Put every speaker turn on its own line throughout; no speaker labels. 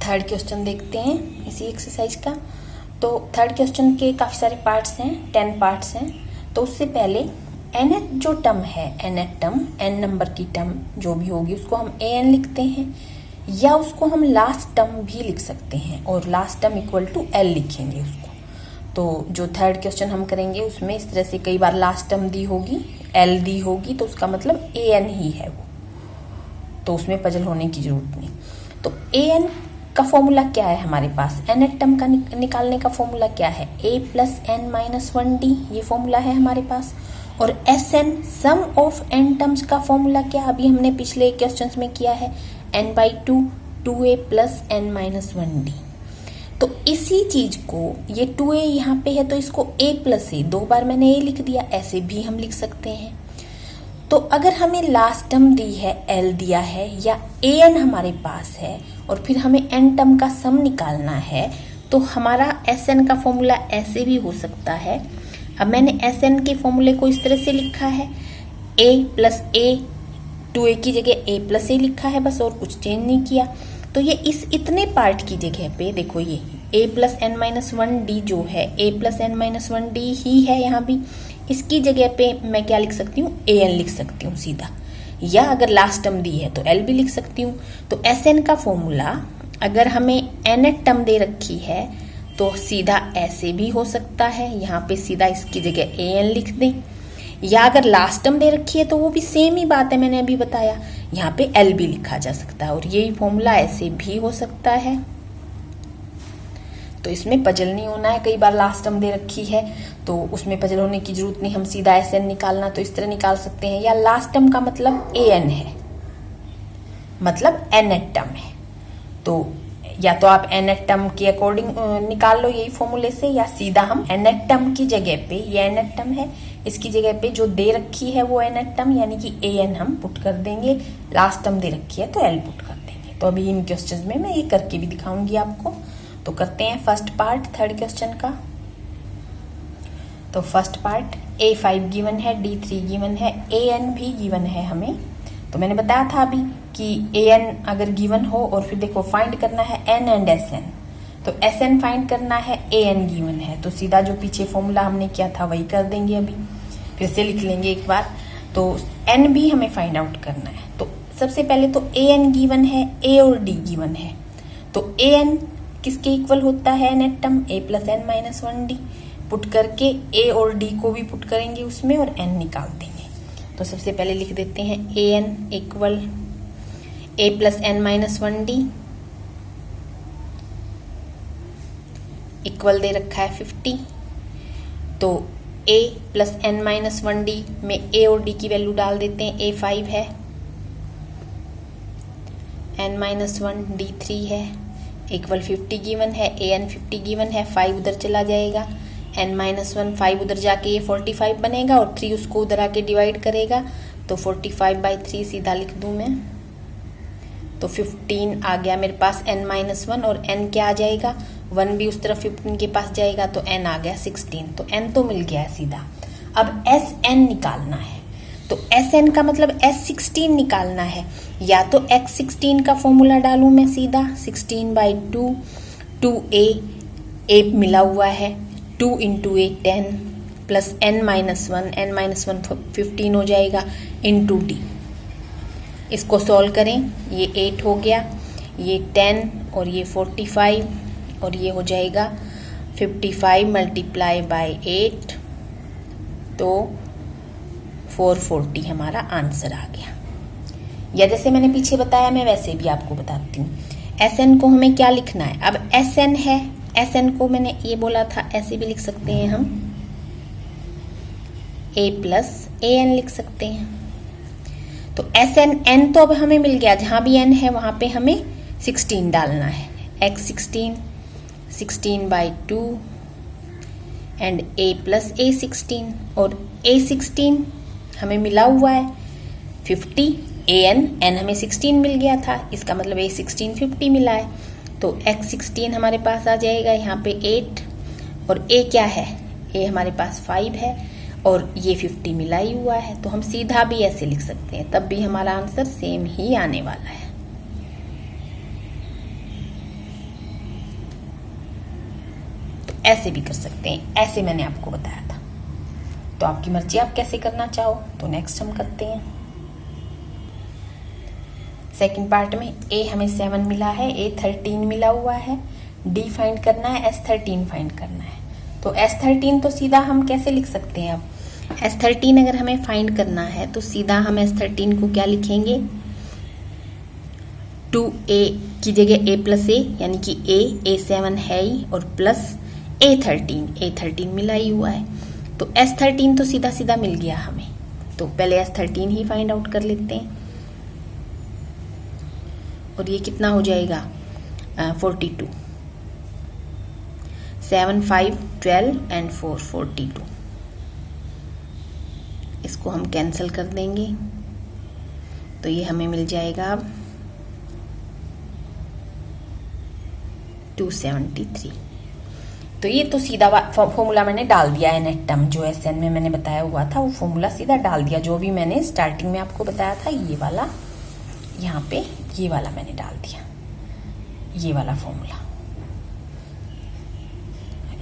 Third question देखते हैं इसी एक्सरसाइज का। तो थर्ड क्वेश्चन के काफ़ी सारे पार्ट्स हैं, 10 पार्ट्स हैं। तो उससे पहले nth जो टर्म है, nth टर्म, n नंबर की टर्म जो भी होगी उसको हम an लिखते हैं, या उसको हम लास्ट टर्म भी लिख सकते हैं और last term equal to l लिखेंगे उसको। तो जो थर्ड क्वेश्चन हम करेंगे उसमें इस तरह से कई बार लास्ट टर्म दी होगी, l दी होगी, तो उसका मतलब an ही है वो, तो उसमें पजल होने की जरूरत नहीं। तो an का फॉर्मूला क्या है हमारे पास, nth टर्म का निकालने का फॉर्मूला क्या है, a plus n minus 1d, ये फॉर्मूला है हमारे पास। और Sn sum of n terms का फॉर्मूला क्या, अभी हमने पिछले क्वेश्चंस में किया है, n/2 2a plus n minus 1d। तो इसी चीज को, ये 2a यहाँ पे है तो इसको a प्लस a, 2 बार मैंने a लिख दिया, ऐसे भी हम लिख सकते हैं। तो अगर हमें लास्ट टर्म दी है, l दिया है, या an हमारे पास है और फिर हमें n टर्म का सम निकालना है, तो हमारा Sn का फॉर्मूला ऐसे भी हो सकता है। अब मैंने Sn के फॉर्मूले को इस तरह से लिखा है, a प्लस a, 2a की जगह a प्लस a लिखा है बस, और कुछ चेंज नहीं किया। तो ये इस इतने पार्ट की जगह पे देखो, ये a plus n minus 1d जो है, a plus n minus 1d ही है यहाँ भी, इसकी जगह पे मैं क्या लिख सकती हूँ, an लिख सकती हूँ सीधा, या अगर लास्ट टर्म दी है तो l भी लिख सकती हूँ। तो Sn का फॉर्मूला अगर हमें nth टर्म दे रखी है तो सीधा ऐसे भी हो सकता है, यहाँ पे सीधा इसकी जगह an लिख दें, या अगर लास्ट टर्म दे रखी है तो वो भी सेम ही बात है, मैंने अभी बताया, यहाँ पे l भी लिखा जा सकता है, और यही फॉर्मूला ऐसे भी हो सकता है। तो इसमें पजल नहीं होना है, कई बार लास्ट टर्म दे रखी है तो उसमें पजल होने की जरूरत नहीं, हम सीधा Sn निकालना तो इस तरह निकाल सकते हैं, या लास्ट टर्म का मतलब an है, मतलब nth टर्म है, तो या तो आप nth टर्म के अकॉर्डिंग निकाल लो यही फॉर्मूले से, या सीधा हम nth टर्म की जगह पे, ये nth टर्म है, इसकी जगह पे जो दे रखी है वो nth टर्म यानी कि an हम पुट कर देंगे, लास्ट टर्म दे रखी है तो l पुट कर देंगे। तो अभी इन क्वेश्चंस में मैं ये करके भी दिखाऊंगी आपको। तो करते हैं फर्स्ट पार्ट थर्ड क्वेश्चन का। तो फर्स्ट पार्ट, a5 गिवन है, d3 गिवन है, an भी गिवन है हमें। तो मैंने बताया था अभी कि an अगर गिवन हो और फिर देखो फाइंड करना है n एंड Sn, तो Sn फाइंड करना है, an गिवन है, तो सीधा जो पीछे फॉर्मूला हमने किया था वही कर देंगे, अभी फिर से लिख लेंगे एक बार। तो n भी हमें फाइंड आउट करना है। तो सबसे पहले तो an गिवन है, a और d गिवन है, तो an किसके इक्वल होता है nth term, a plus n minus 1d, put करके a और d को भी पुट करेंगे उसमें और n निकाल देंगे। तो सबसे पहले लिख देते हैं an equal a plus n minus 1d equal दे रखा है 50। तो a plus n minus 1d में a और d की वैल्यू डाल देते हैं, a 5 है, n माइनस 1 d 3 है, इक्वल 50 गिवन है, an 50 गिवन है, 5 उधर चला जाएगा, n माइनस 1 5 उधर जाके ये 45 बनेगा और 3 उसको उधर आके डिवाइड करेगा, तो 45/3 सीधा लिख दूं मैं। तो 15 आ गया मेरे पास n माइनस 1, और n क्या आ जाएगा, 1 भी उस तरफ 15 के पास जाएगा तो n आ गया 16। तो n तो मिल गया है सीधा। अब Sn निकालना है, तो Sn का मतलब S16 निकालना है, या तो x16 का फॉर्मूला डालूं मैं सीधा, 16/2 2a, a मिला हुआ है, 2 into a 10 plus n minus 1 15 हो जाएगा, इंटू d। इसको सॉल्व करें, ये 8 हो गया, ये 10 और ये 45, और ये हो जाएगा 55 मल्टीप्लाई बाय 8, तो 440 हमारा आंसर आ गया। या जैसे मैंने पीछे बताया मैं वैसे भी आपको बताती हूँ। Sn को हमें क्या लिखना है, अब Sn है, Sn को मैंने ये बोला था ऐसे भी लिख सकते हैं हम, a प्लस an लिख सकते हैं। तो Sn n तो अब हमें मिल गया, जहां भी n है वहां पे हमें 16 डालना है, x16 16/2 and a plus a16, और a16 हमें मिला हुआ है 50, n हमें 16 मिल गया था, इसका मतलब a16 50 मिला है, तो x16 हमारे पास आ जाएगा यहाँ पे 8, और a क्या है, a हमारे पास 5 है, और ये 50 मिला ही हुआ है, तो हम सीधा भी ऐसे लिख सकते हैं, तब भी हमारा आंसर सेम ही आने वाला है। ऐसे भी कर सकते हैं, ऐसे मैंने आपको बताया था। तो आपकी मर्जी, आप कैसे करना चाहो। तो नेक्स्ट हम करते हैं सेकंड पार्ट में। ए हमें 7 मिला है, ए 13 मिला हुआ है, डी फाइंड करना है, S13 फाइंड करना है। तो S13 तो सीधा हम कैसे लिख सकते हैं। अब S13 अगर हमें फाइंड करना है तो सीधा हम S13 को क्या लिखेंगे, 2A की जगह A प्लस ए, यानी कि A7 है ही, और प्लस A13 मिला ही हुआ है। तो S13 तो सीधा सीधा मिल गया हमें। तो पहले S13 ही फाइंड आउट कर लेते हैं। और ये कितना हो जाएगा 42, 7 5 12 एंड 4 42। इसको हम कैंसिल कर देंगे तो ये हमें मिल जाएगा अब 273। तो ये तो सीधा फॉर्मूला मैंने डाल दिया है, नेट टर्म जो SN में मैंने बताया हुआ था वो फॉर्मूला सीधा डाल दिया, जो भी मैंने स्टार्टिंग में आपको बताया था ये वाला, यहाँ पे ये वाला मैंने डाल दिया, ये वाला फॉर्मूला।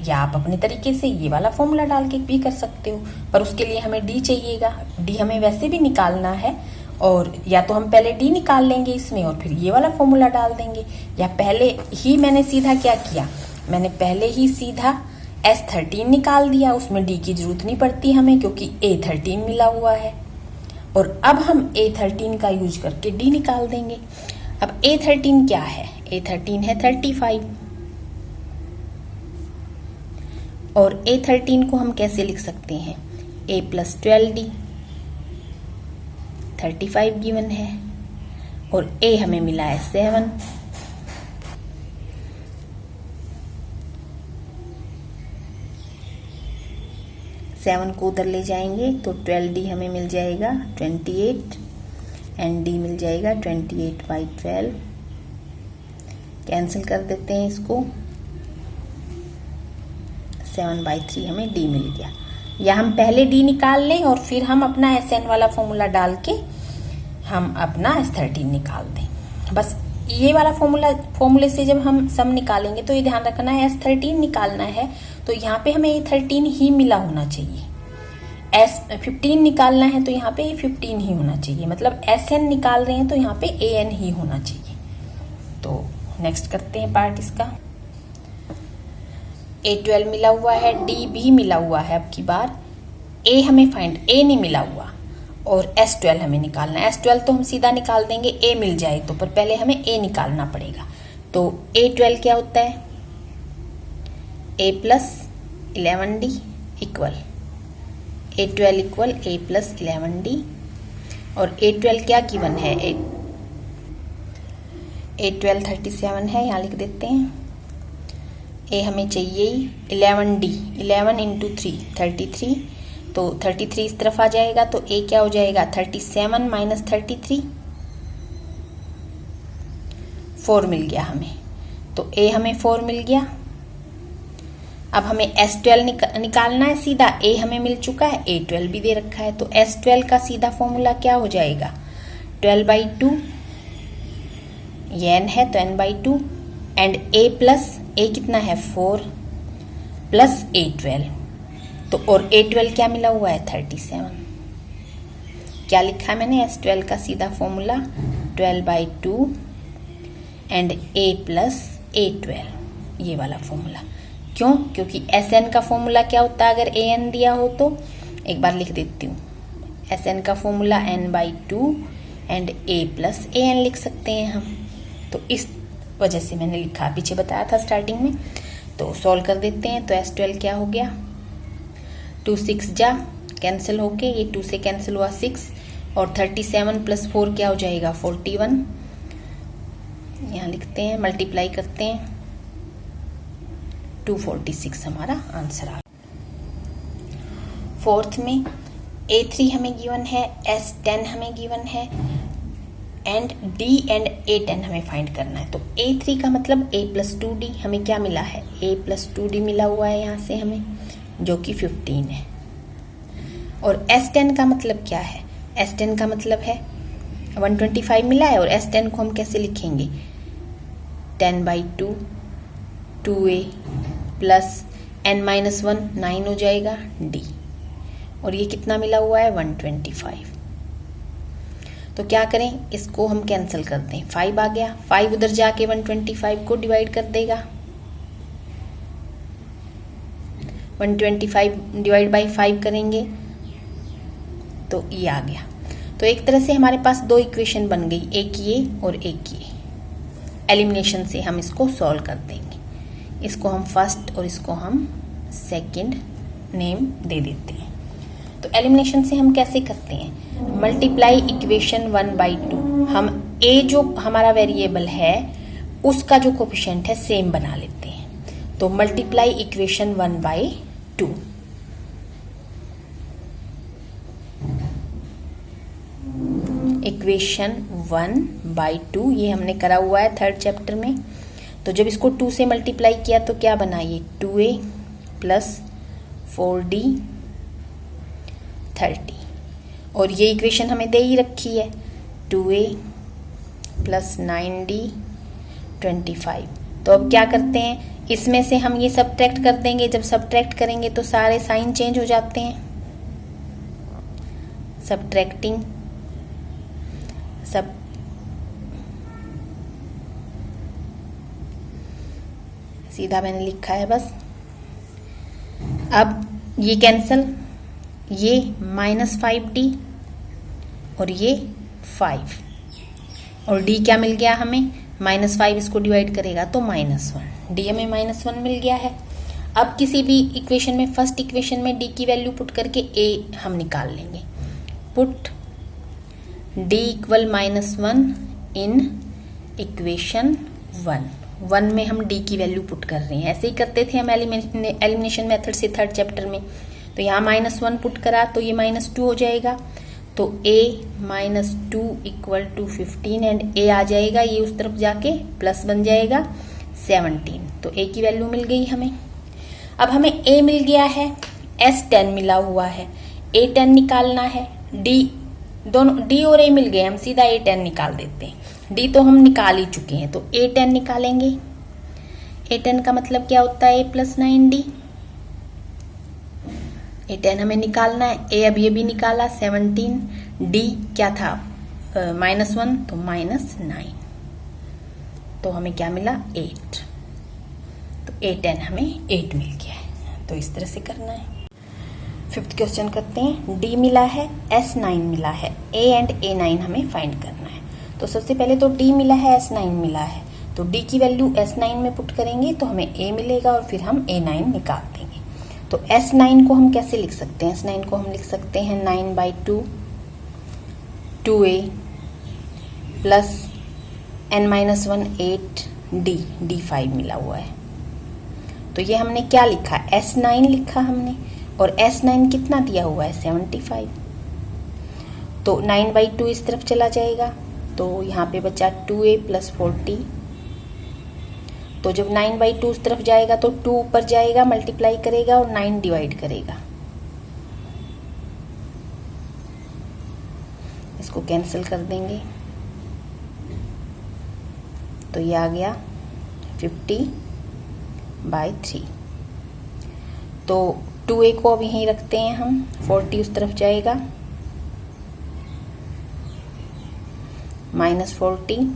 या आप अपने तरीके से ये वाला फॉर्मूला डाल के भी कर सकते हो, पर उसके लिए हमें डी चाहिएगा। डी हमें वैसे भी निकालना है, और या तो हम पहले डी निकाल लेंगे इसमें और फिर ये वाला फॉर्मूला डाल देंगे, या पहले ही मैंने सीधा क्या किया, मैंने पहले ही सीधा S13 निकाल दिया, उसमें डी की जरूरत नहीं पड़ती हमें क्योंकि A13 मिला हुआ है। और अब हम A13 का यूज करके डी निकाल देंगे। अब A13 क्या है, A13 है 35, और A13 को हम कैसे लिख सकते हैं, A प्लस 12D, 35 गिवन है, और A हमें मिला है 7। सेवन को उधर ले जाएंगे तो 12D हमें मिल जाएगा 28, एंड D मिल जाएगा 28/12। कैंसिल कर देते हैं इसको, 7/3 हमें D मिल गया। या हम पहले D निकाल लें और फिर हम अपना SN वाला फॉर्मूला डाल के हम अपना S13 निकाल दें। बस ये वाला फॉर्मूले से जब हम सम निकालेंगे तो ये ध्यान रखना है S13 निकालना है तो यहाँ पे हमें A13 ही मिला होना चाहिए। S15 निकालना है तो यहाँ पे A15 ही होना चाहिए, मतलब SN निकाल रहे हैं तो यहाँ पे AN ही होना चाहिए। तो नेक्स्ट करते हैं पार्ट इसका। A12 मिला हुआ है, D भी मिला हुआ है, अब की बार A हमें फाइंड, A नहीं मिला हुआ, और S12 हमें निकालना है। S12 तो हम सीधा निकाल देंगे, A मिल जाए तो, पर पहले हमें A निकालना पड़ेगा। तो A12 क्या होता है, A plus 11D equal, A12 equal A plus 11D, और A12 क्या गिवन है, A12 37 है, यहाँ लिख देते हैं। A हमें चाहिए 11D, 11 इंटू 3 33, तो 33 इस तरफ आ जाएगा तो A क्या हो जाएगा 37 माइनस 33, 4 मिल गया हमें। तो A हमें 4 मिल गया। अब हमें S12 निकालना है सीधा, A हमें मिल चुका है, A12 भी दे रखा है, तो S12 का सीधा फॉर्मूला क्या हो जाएगा 12/2, ये n है तो n/2, and A plus A कितना है 4 प्लस A12, तो और A12 क्या मिला हुआ है 37। क्या लिखा है मैंने, S12 का सीधा formula 12/2 and A plus A12, ये वाला फॉर्मूला। क्यों, क्योंकि SN का फॉर्मूला क्या होता है अगर AN दिया हो तो, एक बार लिख देती हूँ, SN का formula n/2 and A plus AN लिख सकते हैं हम। तो इस वजह से मैंने लिखा, पीछे बताया था स्टार्टिंग में। तो सॉल्व कर देते हैं, तो S12 क्या हो गया 2 6 जा कैंसिल होके, ये 2 से कैंसिल हुआ 6, और 37 प्लस 4 क्या हो जाएगा 41, यहाँ लिखते हैं, मल्टीप्लाई करते हैं, 246 हमारा आंसर आ। फोर्थ में A3 हमें गिवन है, S10 हमें गिवन है, एंड D एंड A10 हमें फाइंड करना है। तो A3 का मतलब A प्लस 2D, हमें क्या मिला है A प्लस 2D मिला हुआ है यहाँ से हमें, जो कि 15 है। और S10 का मतलब क्या है, S10 का मतलब है 125 मिला है, और S10 को हम कैसे लिखेंगे 10/2 2A प्लस n-1 9 हो जाएगा d, और ये कितना मिला हुआ है 125। तो क्या करें, इसको हम कैंसिल कर दें, 5 आ गया, 5 उधर जाके 125 को डिवाइड कर देगा, 125 डिवाइड बाई 5 करेंगे तो ये आ गया। तो एक तरह से हमारे पास दो इक्वेशन बन गई, एक ये और एक ये। एलिमिनेशन से हम इसको सॉल्व कर देंगे, इसको हम फर्स्ट और इसको हम सेकंड नेम दे देते हैं। तो एलिमिनेशन से हम कैसे करते हैं, मल्टीप्लाई इक्वेशन 1/2, हम a जो हमारा वेरिएबल है उसका जो कोफिशिएंट है सेम बना लेते हैं। तो मल्टीप्लाई इक्वेशन 1/2, इक्वेशन 1/2 ये हमने करा हुआ है 3rd चैप्टर में। तो जब इसको 2 से मल्टीप्लाई किया तो क्या बना, ये 2a प्लस 4d 30, और ये इक्वेशन हमें दे ही रखी है 2a प्लस 9d 25। तो अब क्या करते हैं, इसमें से हम ये सब्ट्रैक्ट कर देंगे, जब सब्ट्रैक्ट करेंगे तो सारे साइन चेंज हो जाते हैं, सब्ट्रैक्टिंग सब सीधा मैंने लिखा है बस। अब ये कैंसल, ये -5d और ये 5, और d क्या मिल गया हमें, -5 इसको डिवाइड करेगा तो -1, d हमें -1 मिल गया है। अब किसी भी इक्वेशन में, फर्स्ट इक्वेशन में d की वैल्यू पुट करके a हम निकाल लेंगे, पुट d = -1 इन इक्वेशन 1 में हम d की वैल्यू पुट कर रहे हैं। ऐसे ही करते थे हम एलिमिनेशन मेथड से 3rd चैप्टर में। तो यहाँ -1 पुट करा तो ये -2 हो जाएगा, तो a -2 = 15 एंड a आ जाएगा, ये उस तरफ जाके प्लस बन जाएगा 17। तो a की वैल्यू मिल गई हमें। अब हमें a मिल गया है, s 10 मिला हुआ है, a 10 निकालना है, d दोनों d और a मिल गए, हम सीधा a 10 निकाल देते हैं, d तो हम निकाल ही चुके हैं, तो a 10 निकालेंगे। a 10 का मतलब क्या होता है, a + 9d, a 10 हमें निकालना है, a अभी अभी निकाला 17, d क्या था -1 तो -9, तो हमें क्या मिला 8, तो a 10 हमें 8 मिल गया है। तो इस तरह से करना है। 5th क्वेश्चन करते हैं, d मिला है, s 9 मिला है, a एंड a 9 हमें फाइंड करना है। तो सबसे पहले तो d मिला है, s 9 मिला है, तो d की वैल्यू s 9 में पुट करेंगे तो हमें a मिलेगा और फिर हम a 9 निकाल देंगे। तो s 9 को हम कैसे लिख सकते हैं, s 9 को हम लिख सकते हैं 9/2 2a plus n-1 8d, d 5 मिला हुआ है। तो ये हमने क्या लिखा, s 9 लिखा हमने, और s 9 कितना दिया हुआ है 75। तो 9/2 इस तरफ चला जाएगा, तो यहाँ पे बचा 2a प्लस 40। तो जब 9/2 उस तरफ जाएगा तो 2 ऊपर जाएगा, मल्टीप्लाई करेगा और 9 डिवाइड करेगा, इसको कैंसिल कर देंगे तो ये आ गया 50/3। तो 2a को अब यहीं रखते हैं हम, 40 उस तरफ जाएगा, -40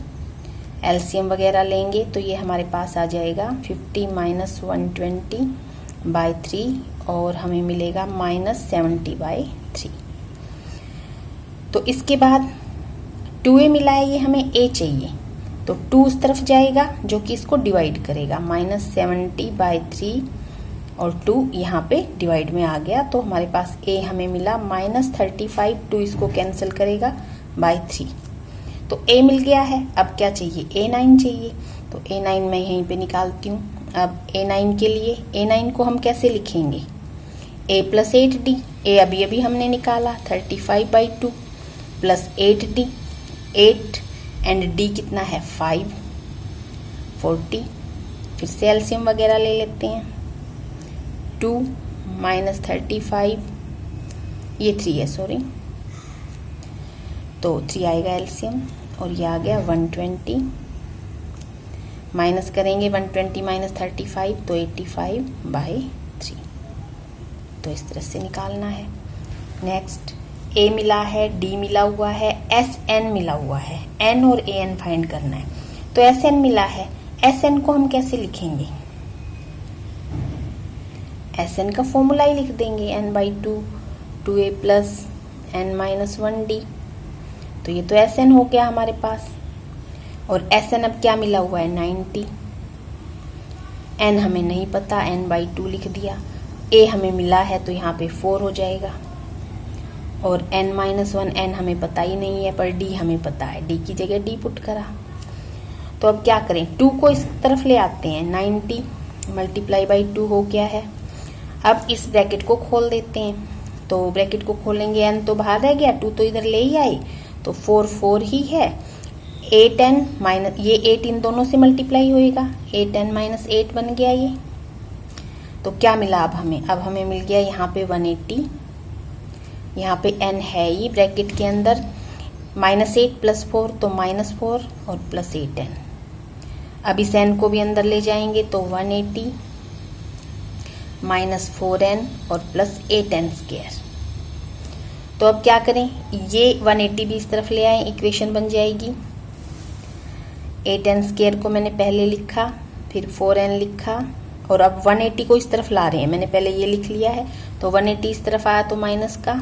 एलसीएम वगैरह लेंगे तो ये हमारे पास आ जाएगा 50 - 120/3 और हमें मिलेगा -70/3। तो इसके बाद 2a मिला है, ये हमें a चाहिए, तो 2 उस तरफ जाएगा जो कि इसको डिवाइड करेगा, -70/3 और 2 यहाँ पे डिवाइड में आ गया, तो हमारे पास a हमें मिला -35, 2 इसको कैंसिल करेगा /3। तो a मिल गया है। अब क्या चाहिए, a9 चाहिए, तो a9 मैं यहीं पे निकालती हूँ। अब a9 के लिए, a9 को हम कैसे लिखेंगे, a + 8d, a अभी अभी हमने निकाला 35/2 प्लस 8d, 8 एंड d कितना है 5, 40। फिर से एलसीएम वगैरह ले लेते हैं, 2 - 35, ये 3 है सॉरी, तो 3 आएगा एलसीएम और ये आ गया 120, माइनस करेंगे 120 - 35 तो 85/3। तो इस तरह से निकालना है। नेक्स्ट ए मिला है, डी मिला हुआ है, एस एन मिला हुआ है, एन और ए एन फाइंड करना है। तो एस एन मिला है, एस एन को हम कैसे लिखेंगे? एस एन का फॉर्मूला ही लिख देंगे, N by two, 2a plus N minus 1d। तो ये तो एस एन हो गया हमारे पास। और एस एन अब क्या मिला हुआ है? 90। एन हमें नहीं पता, एन बाई टू लिख दिया। ए हमें मिला है तो यहाँ पे 4 हो जाएगा। और n माइनस 1 n हमें पता ही नहीं है, पर d हमें पता है, d की जगह d पुट करा। तो अब क्या करें? 2 को इस तरफ ले आते हैं, 90 मल्टीप्लाई बाई 2 हो गया है। अब इस ब्रैकेट को खोल देते हैं, तो ब्रैकेट को खोलेंगे, n तो बाहर रह गया, 2 तो इधर ले ही आए, तो 4 ही है। 8n माइनस, ये 8 इन दोनों से मल्टीप्लाई होएगा, 8n माइनस 8 बन गया ये। तो क्या मिला अब हमें? अब हमें मिल गया यहाँ पे 180, यहाँ पे n है ही ब्रैकेट के अंदर, -8 प्लस 4 तो -4 और प्लस 8n। अब इस n को भी अंदर ले जाएंगे तो 180 माइनस 4n और प्लस 8n स्क्वायर। तो अब क्या करें? ये 180 भी इस तरफ ले आए, इक्वेशन बन जाएगी। 8n स्क्वायर को मैंने पहले लिखा, फिर 4n लिखा, और अब 180 को इस तरफ ला रहे हैं, मैंने पहले ये लिख लिया है, तो 180 इस तरफ आया तो माइनस का,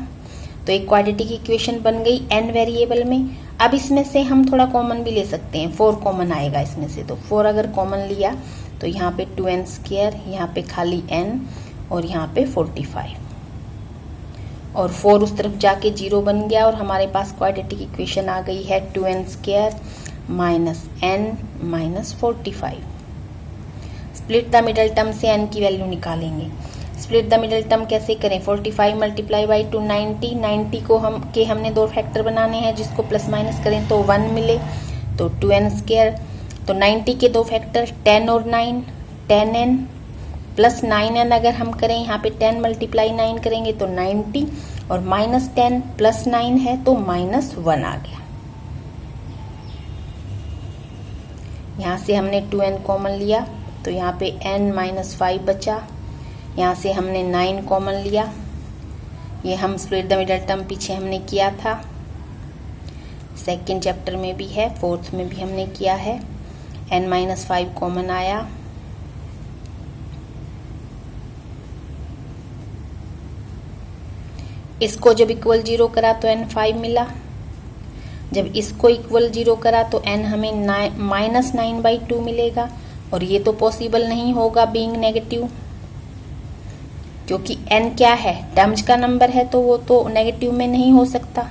तो एक क्वाड्रेटिक इक्वेशन बन गई n वेरिएबल में। अब इसमें से हम थोड़ा कॉमन भी ले सकते हैं, 4 कॉमन आएगा इसमें से, तो 4 अगर कॉमन लिया तो यहाँ पे 2n स्क्वायर, यहाँ पे खाली n और यहाँ पे 45, और 4 उस तरफ जाके 0 बन गया, और हमारे पास क्वाड्रेटिक इक्वेशन आ गई है 2n square minus n minus 45। Split the middle term से n की वैल्यू निकालेंगे। स्प्लिट द मिडल टर्म कैसे करें? 45 मल्टीप्लाई बाई 2 90, 90 को हमने 2 फैक्टर बनाने हैं, जिसको प्लस माइनस करें तो 1 मिले, तो 2n स्क्वायर। तो 90 के 2 फैक्टर 10 और 9, 10n प्लस 9n अगर हम करें, यहाँ पे 10 मल्टीप्लाई 9 करेंगे तो 90, और माइनस 10 प्लस 9 है तो माइनस 1 आ गया। यहाँ से हमने 2n कॉमन लिया, तो यहाँ पे n माइनस 5 बचा। यहाँ से हमने 9 कॉमन लिया, ये हम स्प्लिट द मिडल टर्म पीछे हमने किया था, सेकंड चैप्टर में भी है, फोर्थ में भी हमने किया है। n माइनस 5 कॉमन आया, इसको जब इक्वल 0 करा तो n 5 मिला, जब इसको इक्वल 0 करा तो n हमें माइनस 9/2 मिलेगा, और ये तो पॉसिबल नहीं होगा बीइंग नेगेटिव, क्योंकि n क्या है? टर्म्स का नंबर है, तो वो तो नेगेटिव में नहीं हो सकता,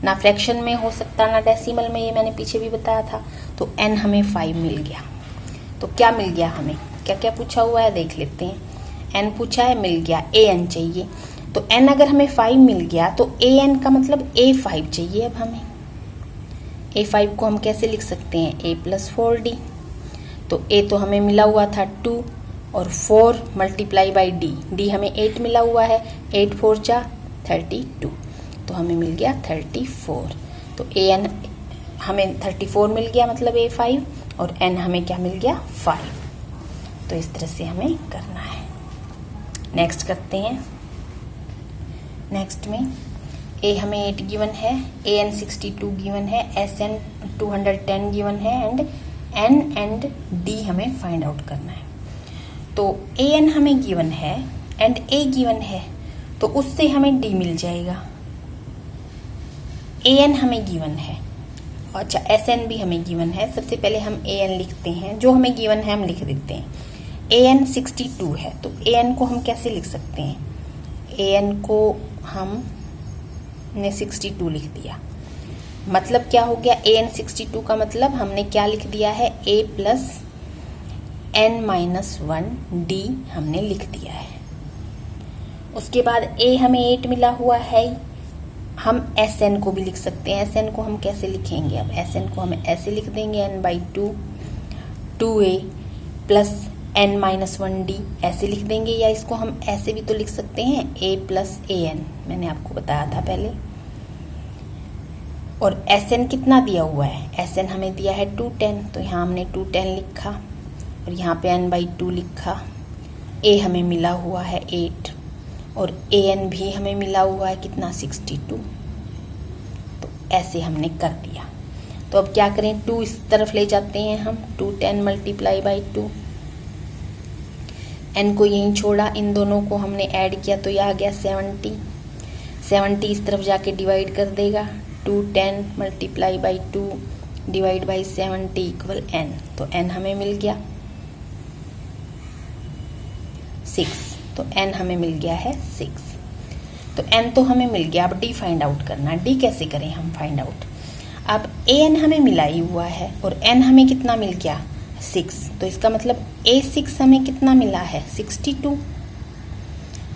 ना फ्रैक्शन में हो सकता, ना डेसिमल में, ये मैंने पीछे भी बताया था। तो n हमें 5 मिल गया। तो क्या मिल गया हमें? क्या क्या पूछा हुआ है देख लेते हैं। n पूछा है, मिल गया, an चाहिए। तो n अगर हमें 5 मिल गया तो an का मतलब a5 चाहिए। अब हमें a5 को हम कैसे लिख सकते हैं? a plus 4d। तो a तो हमें मिला हुआ था 2, और 4 मल्टीप्लाई बाई d हमें 8 मिला हुआ है, 8 4 जा 32, तो हमें मिल गया 34। तो an हमें 34 मिल गया, मतलब a5, और n हमें क्या मिल गया? 5। तो इस तरह से हमें करना है। नेक्स्ट करते हैं। नेक्स्ट में a हमें 8 गिवन है, an 62 गिवन है, sn 210 गिवन है, एंड n एंड d हमें फाइंड आउट करना है। तो an हमें गिवन है एंड a गिवन है, तो उससे हमें d मिल जाएगा। an हमें गिवन है, अच्छा sn भी हमें गिवन है। सबसे पहले हम an लिखते हैं, जो हमें गिवन है हम लिख देते हैं। an 62 है, तो an को हम कैसे लिख सकते हैं? an को हमने 62 लिख दिया, मतलब क्या हो गया? an 62 का मतलब हमने क्या लिख दिया है? a plus n minus 1d हमने लिख दिया है। उसके बाद a हमें 8 मिला हुआ है, हम sn को भी लिख सकते हैं। sn को हम कैसे लिखेंगे? अब sn को हम ऐसे लिख देंगे, n/2 2a plus n minus 1d ऐसे लिख देंगे, या इसको हम ऐसे भी तो लिख सकते हैं, a प्लस an, मैंने आपको बताया था पहले। और sn कितना दिया हुआ है? sn हमें दिया है 210, तो यहाँ हमने 210 लिखा, और यहाँ पे n/2 लिखा। a हमें मिला हुआ है 8, और an भी हमें मिला हुआ है कितना 62। तो ऐसे हमने कर दिया। तो अब क्या करें, 2 इस तरफ ले जाते हैं हम, 2 10 मल्टीप्लाई बाई 2, n को यहीं छोड़ा, इन दोनों को हमने ऐड किया तो ये आ गया 70। 70 इस तरफ जाके डिवाइड कर देगा, 2 10 multiply by 2 divide by 70 equal n। तो n हमें मिल गया 6। तो n हमें मिल गया है 6। तो n तो हमें मिल गया। अब d फाइंड आउट करना। d कैसे करें हम फाइंड आउट? अब an हमें मिला ही हुआ है और n हमें कितना मिल गया 6। तो इसका मतलब a6 हमें कितना मिला है 62।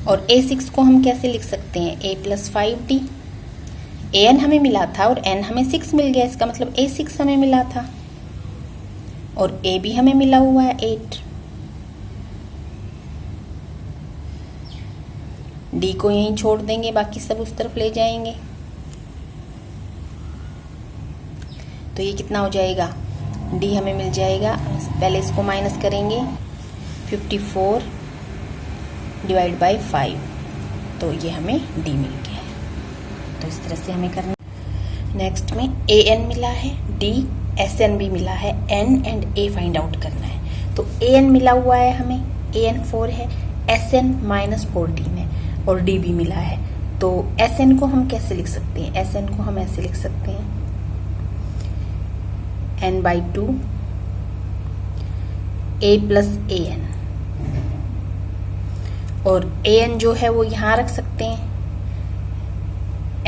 और a6 को हम कैसे लिख सकते हैं, a प्लस 5d। an हमें मिला था और n हमें 6 मिल गया, इसका मतलब a6 हमें मिला था और a भी हमें मिला हुआ है 8। d को यहीं छोड़ देंगे, बाकी सब उस तरफ ले जाएंगे। तो ये कितना हो जाएगा, d हमें मिल जाएगा, पहले इसको माइनस करेंगे, 54 डिवाइड बाई 5। तो ये हमें d मिल गया है। तो इस तरह से हमें करना। नेक्स्ट में an मिला है, d sn भी मिला है, n and a find out करना है। तो an मिला हुआ है हमें, an 4 है, sn माइनस 14 है और d भी मिला है। तो sn को हम कैसे लिख सकते हैं, sn को हम ऐसे लिख सकते हैं n by 2 a plus an, और an जो है वो यहाँ रख सकते हैं,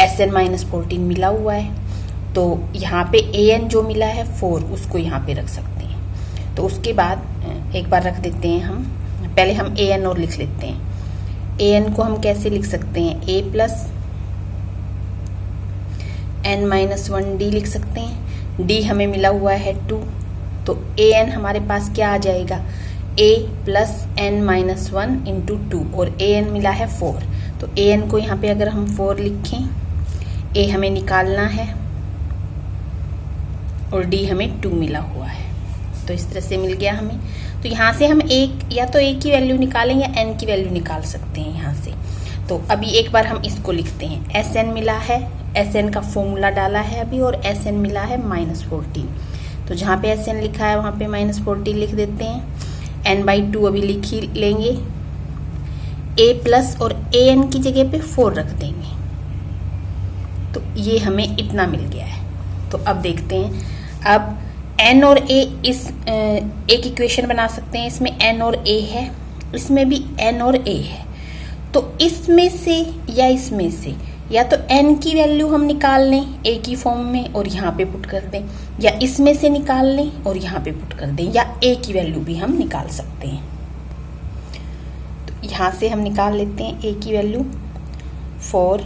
sn माइनस 14 मिला हुआ है तो यहाँ पे an जो मिला है 4 उसको यहाँ पे रख सकते हैं। तो उसके बाद एक बार रख देते हैं हम, पहले हम an और लिख लेते हैं। an को हम कैसे लिख सकते हैं, a plus n minus 1d लिख सकते हैं। d हमें मिला हुआ है 2, तो an हमारे पास क्या आ जाएगा, a plus n minus 1 into 2, और an मिला है 4। तो an को यहाँ पे अगर हम 4 लिखें, a हमें निकालना है और d हमें 2 मिला हुआ है। तो इस तरह से मिल गया हमें। तो यहाँ से हम एक या तो a की वैल्यू निकालें या n की वैल्यू निकाल सकते हैं यहाँ से। तो अभी एक बार हम इसको लिखते हैं, sn मिला है, sn का फॉर्मूला डाला है अभी, और sn मिला है -14। तो जहाँ पे sn लिखा है वहाँ पे -14 लिख देते हैं। n बाई 2 अभी लिख ही लेंगे, a प्लस और an की जगह पे 4 रख देंगे। तो ये हमें इतना मिल गया है। तो अब देखते हैं, अब n और a इस एक इक्वेशन बना सकते हैं, इसमें n और a है, इसमें भी n और a है। तो इसमें से या इसमें से या तो n की वैल्यू हम निकाल लें a की फॉर्म में और यहाँ पे पुट कर दें, या इसमें से निकाल लें और यहाँ पे पुट कर दें, या a की वैल्यू भी हम निकाल सकते हैं। तो यहाँ से हम निकाल लेते हैं a की वैल्यू, 4a,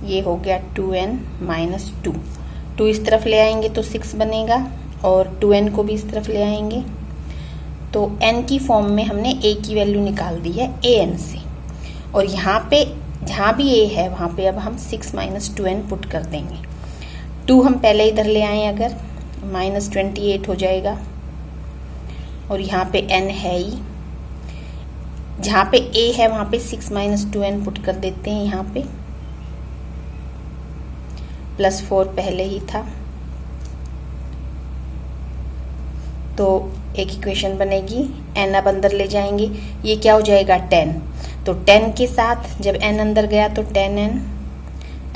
ये हो गया 2n माइनस 2। 2 इस तरफ ले आएंगे तो 6 बनेगा और 2n को भी इस तरफ ले आएंगे। तो n की फॉर्म में हमने a की वैल्यू निकाल दी है an से, और यहाँ पे जहाँ भी a है वहाँ पे अब हम 6 माइनस 2n पुट कर देंगे। 2 हम पहले इधर ले आए अगर, -28 हो जाएगा, और यहाँ पे n है ही, जहाँ पे a है वहाँ पे 6 माइनस 2n पुट कर देते हैं यहाँ पे, +4 पहले ही था। तो एक इक्वेशन बनेगी, n अब अंदर ले जाएंगे, ये क्या हो जाएगा 10। तो 10 के साथ जब n अंदर गया तो 10n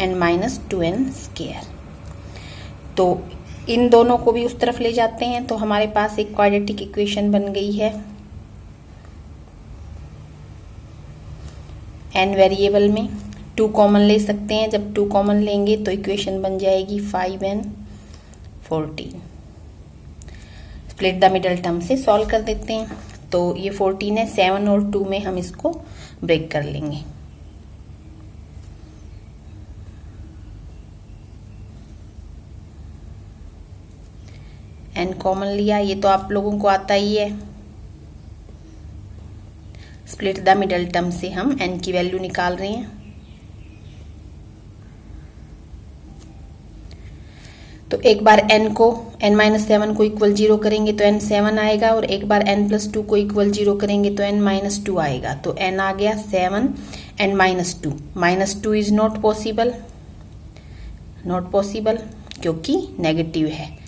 n minus 2n square. तो इन दोनों को भी उस तरफ ले जाते हैं तो हमारे पास एक क्वाड्रेटिक इक्वेशन बन गई है। n वेरिएबल में 2 कॉमन ले सकते हैं, जब 2 कॉमन लेंगे तो इक्वेशन बन जाएगी 5n 14। Split the middle term से सॉल्व कर देते हैं। तो ये 14 है, 7 और 2 में हम इसको ब्रेक कर लेंगे। n कॉमन लिया, ये तो आप लोगों को आता ही है। स्प्लिट द मिडल टर्म से हम n की वैल्यू निकाल रहे हैं। तो एक बार n को n-7 को इक्वल 0 करेंगे तो n 7 आएगा, और एक बार n+2 को इक्वल 0 करेंगे तो n-2 आएगा। तो n आ गया 7 and -2। -2 is not possible, not possible क्योंकि नेगेटिव है,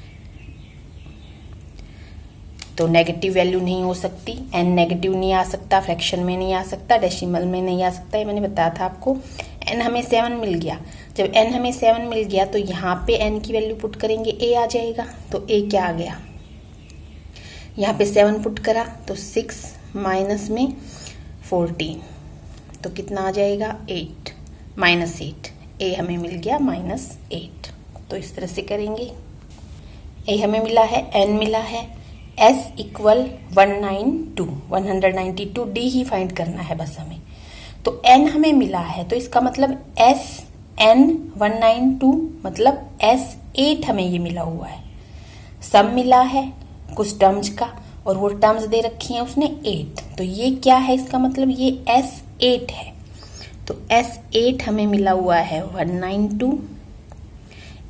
तो नेगेटिव वैल्यू नहीं हो सकती। n नेगेटिव नहीं आ सकता, फ्रैक्शन में नहीं आ सकता, डेसिमल में नहीं आ सकता, ये मैंने बताया था आपको। n हमें 7 मिल गया। जब n हमें 7 मिल गया तो यहाँ पे n की वैल्यू पुट करेंगे, a आ जाएगा। तो a क्या आ गया, यहाँ पे 7 पुट करा तो 6 माइनस में 14, तो कितना आ जाएगा 8, -8। a हमें मिल गया -8। तो इस तरह से करेंगे। a हमें मिला है, n मिला है, s इक्वल 192 d ही फाइंड करना है बस हमें। तो n हमें मिला है, तो इसका मतलब s n 192 मतलब s 8 हमें ये मिला हुआ है। सम मिला है कुछ टर्म्स का, और वो टर्म्स दे रखी हैं उसने 8, तो ये क्या है, इसका मतलब ये s 8 है। तो s 8 हमें मिला हुआ है 192,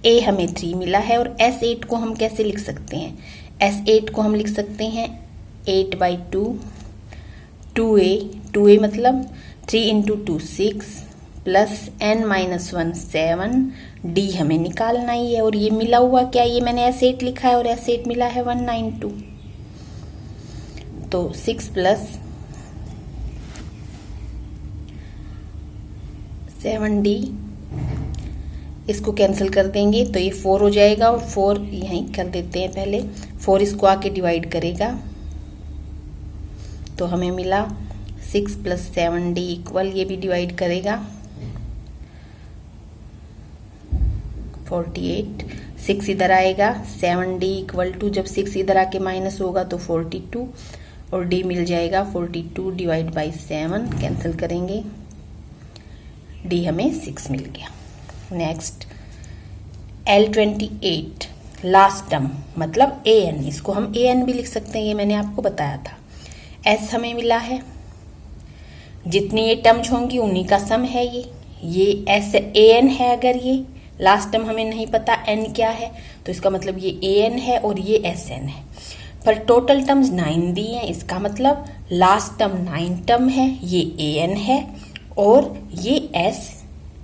a हमें 3 मिला है, और s 8 को हम कैसे लिख सकते हैं, s 8 को हम लिख सकते हैं 8/2, 2a मतलब 3 × 2 6 प्लस n-1 7, d हमें निकालना ही है। और ये मिला हुआ क्या, ये मैंने s8 लिखा है और s8 मिला है 192, तो 6 प्लस 7d, इसको कैंसिल कर देंगे तो ये 4 हो जाएगा, और 4 यहीं कर देते हैं पहले, 4 इसको आके डिवाइड करेगा तो हमें मिला 6 प्लस 7d इक्वल, ये भी डिवाइड करेगा 48, 6 इधर आएगा, 7d इक्वल टू, जब 6 इधर आके माइनस होगा तो 42, और d मिल जाएगा 42 डिवाइड बाई 7, कैंसिल करेंगे, d हमें 6 मिल गया। नेक्स्ट L28 लास्ट टर्म मतलब an, इसको हम an भी लिख सकते हैं, ये मैंने आपको बताया था। s हमें मिला है, जितनी ये टर्म्स होंगी उन्हीं का सम है ये s an है। अगर ये लास्ट टर्म हमें नहीं पता n क्या है, तो इसका मतलब ये an है और ये sn है। पर टोटल टर्म्स 9 दी हैं, इसका मतलब लास्ट टर्म 9 टर्म है, ये an है, और ये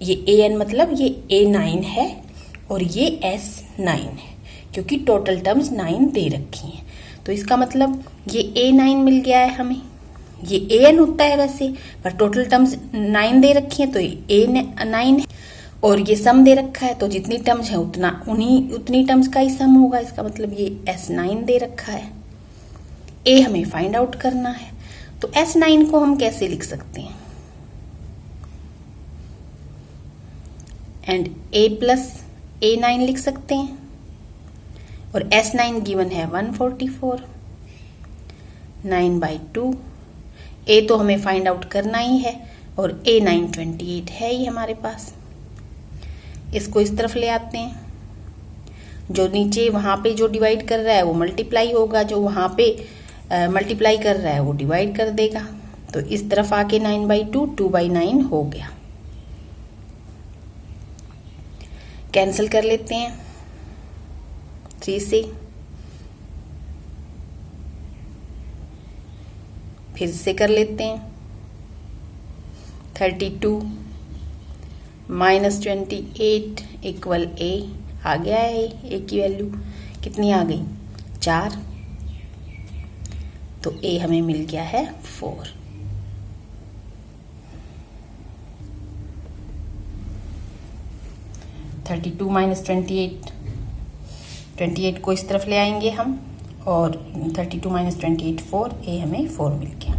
an मतलब ये a9 है और ये s9 है, क्योंकि टोटल टर्म्स 9 दे रखी हैं। तो इसका मतलब ये a9 मिल गया है हमें, ये an होता है वैसे, पर टोटल टर्म्स 9 दे रखी हैं तो ये a9 है, और ये सम दे रखा है, तो जितनी टर्म्स है उतनी टर्म्स का ही सम होगा, इसका मतलब ये s9 दे रखा है। a हमें फाइंड आउट करना है, तो s9 को हम कैसे लिख सकते हैं, एंड a प्लस a9 लिख सकते हैं, और s9 गिवन है 144, 9/2, a तो हमें फाइंड आउट करना ही है, और a9 28 है ही हमारे पास। इसको इस तरफ ले आते हैं, जो नीचे वहां पे जो डिवाइड कर रहा है वो मल्टीप्लाई होगा, जो वहां पे मल्टीप्लाई कर रहा है वो डिवाइड कर देगा। तो इस तरफ आके 9/2 2/9 हो गया, कैंसिल कर लेते हैं 3 से, फिर से कर लेते हैं 32 -28 इक्वल a, आ गया है a की वैल्यू कितनी आ गई 4, तो a हमें मिल गया है 4। -28 को इस तरफ ले आएंगे हम, और 32 - 28 4, a हमें 4 मिल गया।